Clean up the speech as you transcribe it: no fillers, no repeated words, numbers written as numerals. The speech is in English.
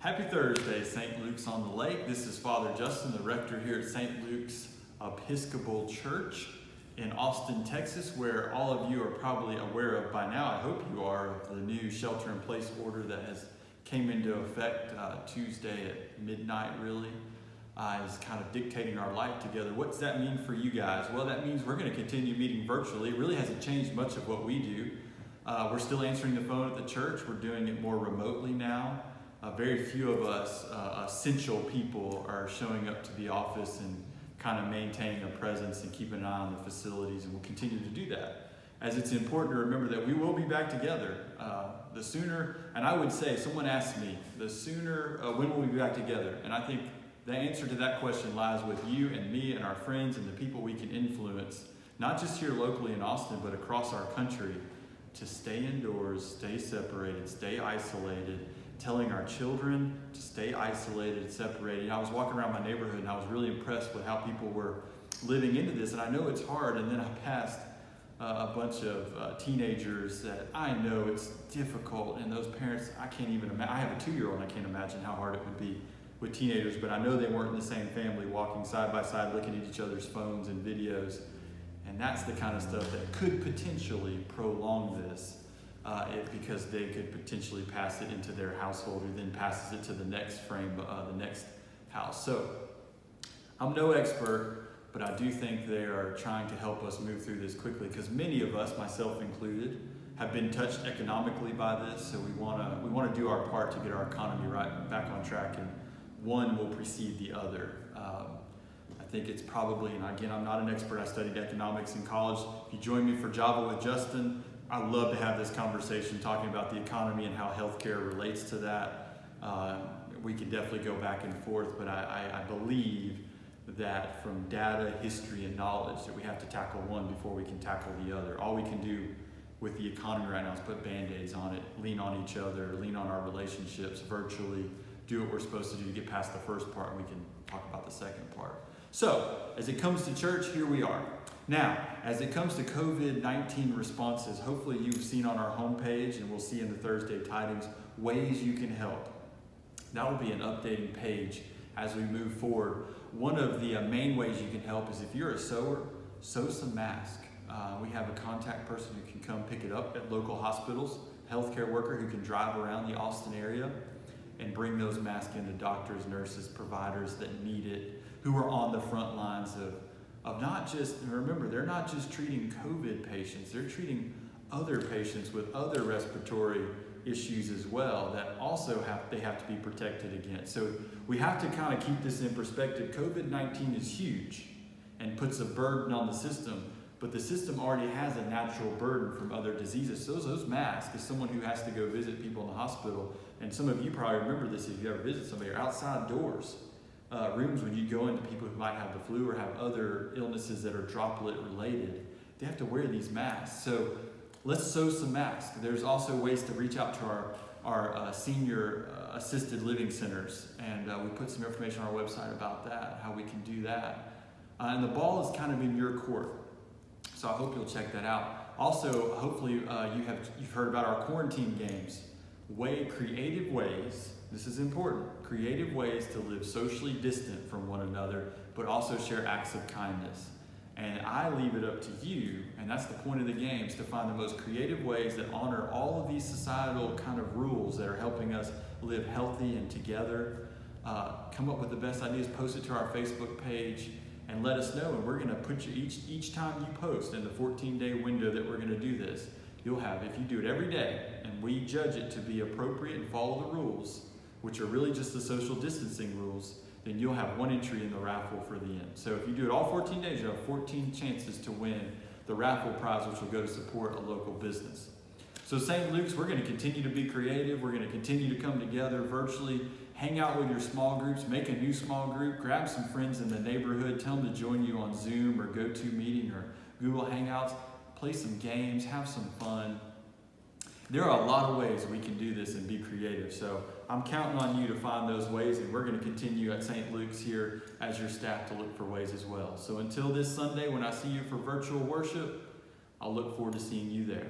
Happy Thursday, St. Luke's on the Lake. This is Father Justin, the rector here at St. Luke's Episcopal Church in Austin, Texas, where all of you are probably aware of by now. I hope you are, of the new shelter-in-place order that has came into effect Tuesday at midnight, really. Is kind of dictating our life together. What does that mean for you guys? Well, that means we're going to continue meeting virtually. It really hasn't changed much of what we do. We're still answering the phone at the church. We're doing it more remotely now. Very few of us essential people are showing up to the office and kind of maintaining a presence and keeping an eye on the facilities, and we'll continue to do that. As it's important to remember that we will be back together. The sooner, and I would say, someone asked me, the sooner, when will we be back together? And I think the answer to that question lies with you and me and our friends and the people we can influence, not just here locally in Austin, but across our country, to stay indoors, stay separated, stay isolated, telling our children to stay isolated, separated. I was walking around my neighborhood and I was really impressed with how people were living into this. And I know it's hard. And then I passed a bunch of teenagers that I know it's difficult. And those parents, I can't even imagine. I have a 2-year-old and I can't imagine how hard it would be with teenagers. But I know they weren't in the same family, walking side by side, looking at each other's phones and videos. And that's the kind of stuff that could potentially prolong this. Because they could potentially pass it into their household, or then passes it to the next frame, the next house. So I'm no expert, but I do think they are trying to help us move through this quickly, because many of us, myself included, have been touched economically by this. So we want to do our part to get our economy right back on track, and one will precede the other. I think it's probably, and again, I'm not an expert. I studied economics in college. If you join me for Java with Justin, I love to have this conversation talking about the economy and how healthcare relates to that. We can definitely go back and forth, but I believe that from data, history, and knowledge that we have to tackle one before we can tackle the other. All we can do with the economy right now is put Band-Aids on it, lean on each other, lean on our relationships virtually, do what we're supposed to do to get past the first part, and we can talk about the second part. So, as it comes to church, here we are. Now, as it comes to COVID-19 responses, hopefully you've seen on our homepage, and we'll see in the Thursday Tidings, ways you can help. That will be an updating page as we move forward. One of the main ways you can help is if you're a sewer, sew some masks. We have a contact person who can come pick it up at local hospitals, healthcare worker who can drive around the Austin area and bring those masks into doctors, nurses, providers that need it, who are on the front lines of not just, remember, they're not just treating COVID patients, they're treating other patients with other respiratory issues as well that also have to be protected against. So we have to kind of keep this in perspective. COVID-19 is huge and puts a burden on the system, but the system already has a natural burden from other diseases. So those masks, as someone who has to go visit people in the hospital, and some of you probably remember this if you ever visit somebody, are outside doors. Rooms when you go into people who might have the flu or have other illnesses that are droplet related, they have to wear these masks. So let's sew some masks. There's also ways to reach out to our senior assisted living centers, and we put some information on our website about that, how we can do that. And the ball is kind of in your court, so I hope you'll check that out. Also, hopefully you've heard about our quarantine games. Creative ways, this is important, creative ways to live socially distant from one another, but also share acts of kindness. And I leave it up to you, and that's the point of the games, to find the most creative ways that honor all of these societal kind of rules that are helping us live healthy and together. Come up with the best ideas, post it to our Facebook page, and let us know. And we're going to put you each time you post in the 14-day window that we're going to do this. You'll have, if you do it every day, and we judge it to be appropriate and follow the rules, which are really just the social distancing rules, then you'll have one entry in the raffle for the end. So if you do it all 14 days, you have 14 chances to win the raffle prize, which will go to support a local business. So St. Luke's, we're going to continue to be creative. We're going to continue to come together virtually, hang out with your small groups, make a new small group, grab some friends in the neighborhood, tell them to join you on Zoom or GoToMeeting or Google Hangouts, play some games, have some fun. There are a lot of ways we can do this and be creative. So I'm counting on you to find those ways, and we're going to continue at St. Luke's here as your staff to look for ways as well. So until this Sunday when I see you for virtual worship, I'll look forward to seeing you there.